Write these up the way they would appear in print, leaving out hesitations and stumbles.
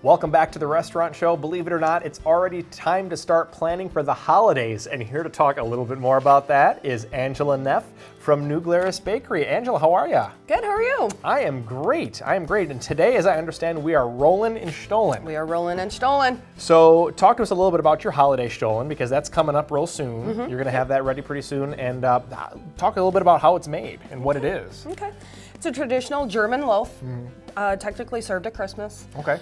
Welcome back to the Restaurant Show. Believe it or not, it's already time to start planning for the holidays. And here to talk a little bit more about that is Angela Neff from New Glarus Bakery. Angela, how are you? Good, how are you? I am great. And today, as I understand, we are rolling and stollen. We are rolling and stollen. So talk to us a little bit about your holiday stollen, because that's coming up real soon. You're going to have that ready pretty soon. And talk a little bit about how it's made and what it is. Okay. It's a traditional German loaf, technically served at Christmas. Okay.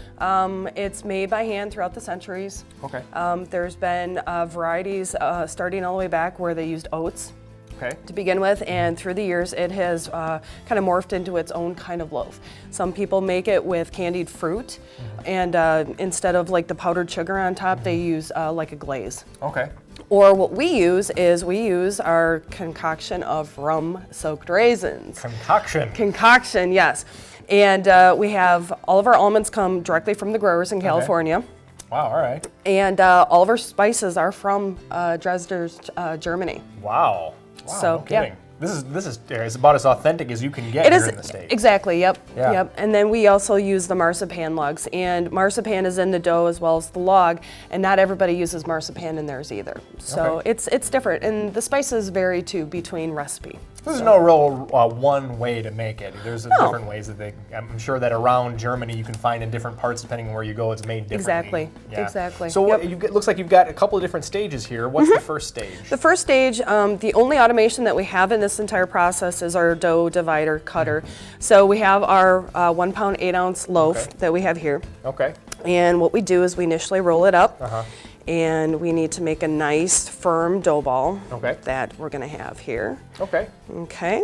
It's made by hand throughout the centuries. Okay. There's been varieties starting all the way back where they used oats to begin with, and through the years it has kind of morphed into its own kind of loaf. Some people make it with candied fruit, and instead of like the powdered sugar on top, they use like a glaze. Okay. Or what we use is our concoction of rum-soaked raisins. Concoction, yes. And we have all of our almonds come directly from the growers in California. Wow, all right. And all of our spices are from Dresden, Germany. Wow. So, no kidding. yeah. This is about as authentic as you can get here in the States. Exactly, yep. Yeah. Yep. And then we also use the marzipan lugs, and marzipan is in the dough as well as the log, and not everybody uses marzipan in theirs either. So it's different, and the spices vary too between recipe. There's no real one way to make it. There's different ways that I'm sure that around Germany you can find in different parts, depending on where you go, it's made differently. Exactly. So it looks like you've got a couple of different stages here. What's the first stage? The first stage, the only automation that we have in this entire process is our dough divider cutter. So we have our 1 pound 8 ounce loaf that we have here. Okay. And what we do is we initially roll it up. And we need to make a nice firm dough ball that we're going to have here. Okay. Okay.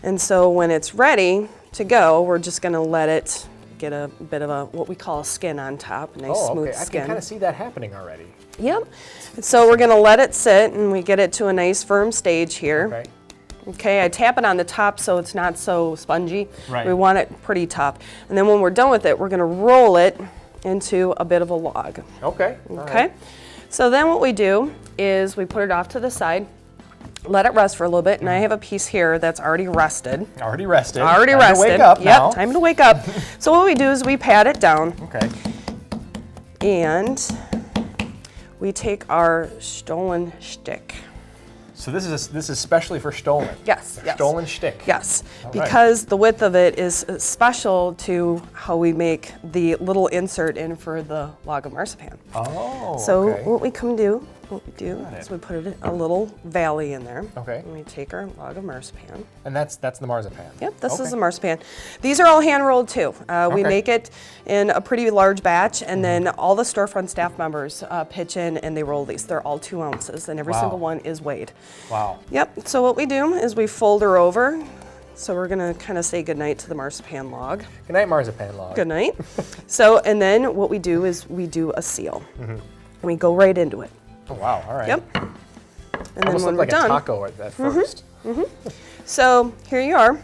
And so when it's ready to go, we're just going to let it get a bit of a what we call a skin on top, a nice smooth skin. I can kind of see that happening already. Yep. And so we're going to let it sit, and we get it to a nice firm stage here. Okay. Okay, I tap it on the top so it's not so spongy. Right. We want it pretty top. And then when we're done with it, we're going to roll it into a bit of a log. Okay. Okay. So then what we do is we put it off to the side, let it rest for a little bit, and I have a piece here that's already rested. Already rested. Already time rested. To wake up now. Yep, time to wake up. So what we do is we pat it down. Okay. And we take our stollen stick. So this is specially for stollen. Yes. Stollen stick. Yes, because the width of it is special to how we make the little insert in for the log of marzipan. Oh. So what we do is we put a little valley in there. Okay. And we take our log of marzipan. And that's the marzipan. Yep, this is the marzipan. These are all hand rolled too. We make it in a pretty large batch, and then all the storefront staff members pitch in and they roll these. They're all 2 ounces, and every single one is weighed. Wow. Yep, so what we do is we fold her over. So we're gonna kind of say goodnight to the marzipan log. Good night, marzipan log. Good night. So, and then what we do is we do a seal. And we go right into it. Oh, wow, all right. Yep. And almost then when like we're done, a taco at first. So here you are.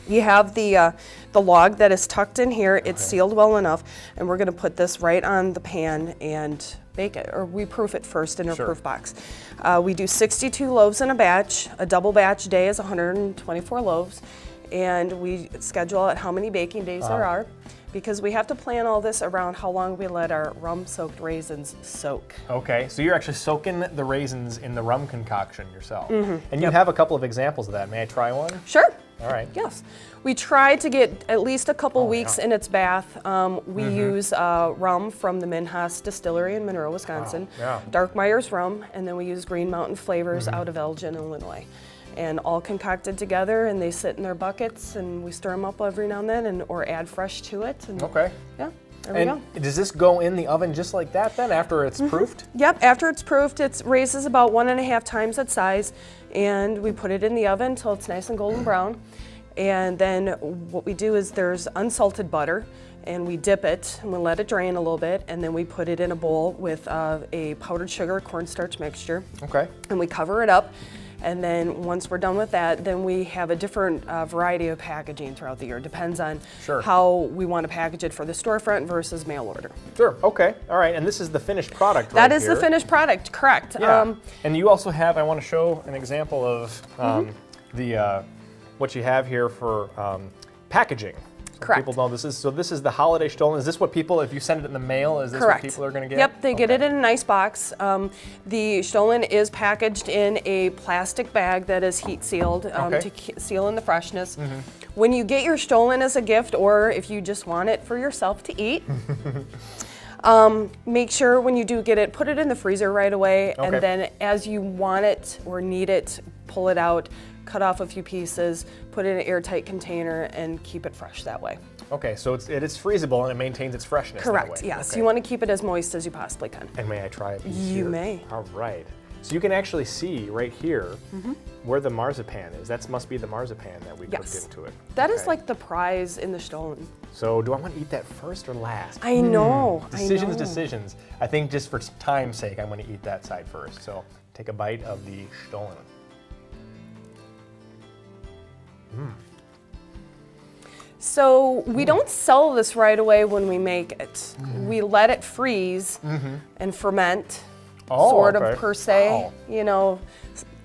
You have the log that is tucked in here. It's sealed well enough, and we're going to put this right on the pan and bake it, or we proof it first in a proof box. We do 62 loaves in a batch. A double batch day is 124 loaves, and we schedule out how many baking days there are, because we have to plan all this around how long we let our rum-soaked raisins soak. Okay, so you're actually soaking the raisins in the rum concoction yourself. And you have a couple of examples of that. May I try one? Sure. All right. Yes. We try to get at least a couple weeks in its bath. We use rum from the Minhas Distillery in Monroe, Wisconsin. Dark Myers rum, and then we use Green Mountain Flavors out of Elgin, Illinois. And all concocted together, and they sit in their buckets, and we stir them up every now and then, or add fresh to it. And yeah, there we go. Does this go in the oven just like that then, after it's proofed? Yep, after it's proofed, it raises about 1.5 times its size, and we put it in the oven until it's nice and golden brown. And then what we do is there's unsalted butter, and we dip it, and we let it drain a little bit, and then we put it in a bowl with a powdered sugar cornstarch mixture. Okay. And we cover it up. And then once we're done with that, then we have a different variety of packaging throughout the year. Depends on how we want to package it for the storefront versus mail order. Sure, okay, all right. And this is the finished product That is the finished product, correct. Yeah. And you also have, I want to show an example of what you have here for packaging. Correct. People know this is the holiday Stollen. Is this what people, if you send it in the mail, is this Correct. what people are going to get? Yep, they get it in a nice box. The Stollen is packaged in a plastic bag that is heat sealed to seal in the freshness. When you get your Stollen as a gift, or if you just want it for yourself to eat, make sure when you do get it, put it in the freezer right away, and then as you want it or need it, pull it out, cut off a few pieces, put it in an airtight container, and keep it fresh that way. Okay, so it is freezable and it maintains its freshness. Correct, that way. yes. Okay. You want to keep it as moist as you possibly can. And may I try it? You may. All right. So you can actually see right here where the marzipan is. That must be the marzipan that we cooked into it. That is like the prize in the Stollen. So do I want to eat that first or last? I know. Decisions. I think just for time's sake, I'm going to eat that side first. So take a bite of the Stollen. So we don't sell this right away when we make it. We let it freeze and ferment, sort of per se. Wow. You know,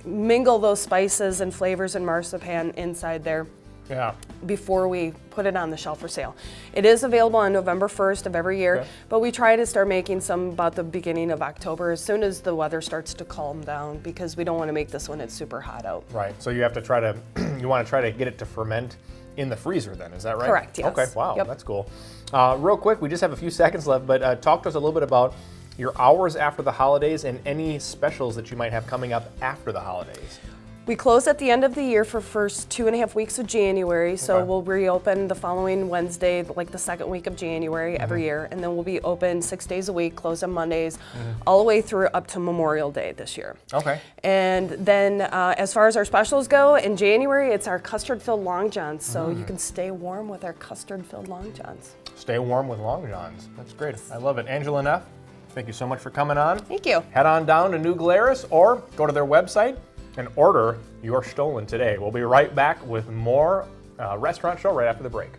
mingle those spices and flavors and marzipan inside there. Yeah. Before we put it on the shelf for sale. It is available on November 1st of every year, but we try to start making some about the beginning of October as soon as the weather starts to calm down, because we don't want to make this when it's super hot out. Right. So you have to try to, you want to try to get it to ferment in the freezer then, is that right? Correct, yes. Okay, wow, that's cool. Real quick, we just have a few seconds left, but talk to us a little bit about your hours after the holidays and any specials that you might have coming up after the holidays. We close at the end of the year for first 2.5 weeks of January, so we'll reopen the following Wednesday, like the second week of January every year, and then we'll be open 6 days a week, closed on Mondays, all the way through up to Memorial Day this year. Okay. And then as far as our specials go, in January it's our custard-filled Long Johns, so you can stay warm with our custard-filled Long Johns. Stay warm with Long Johns. That's great. I love it. Angela Neff, thank you so much for coming on. Thank you. Head on down to New Glarus or go to their website and order your Stollen today. We'll be right back with more Restaurant Show right after the break.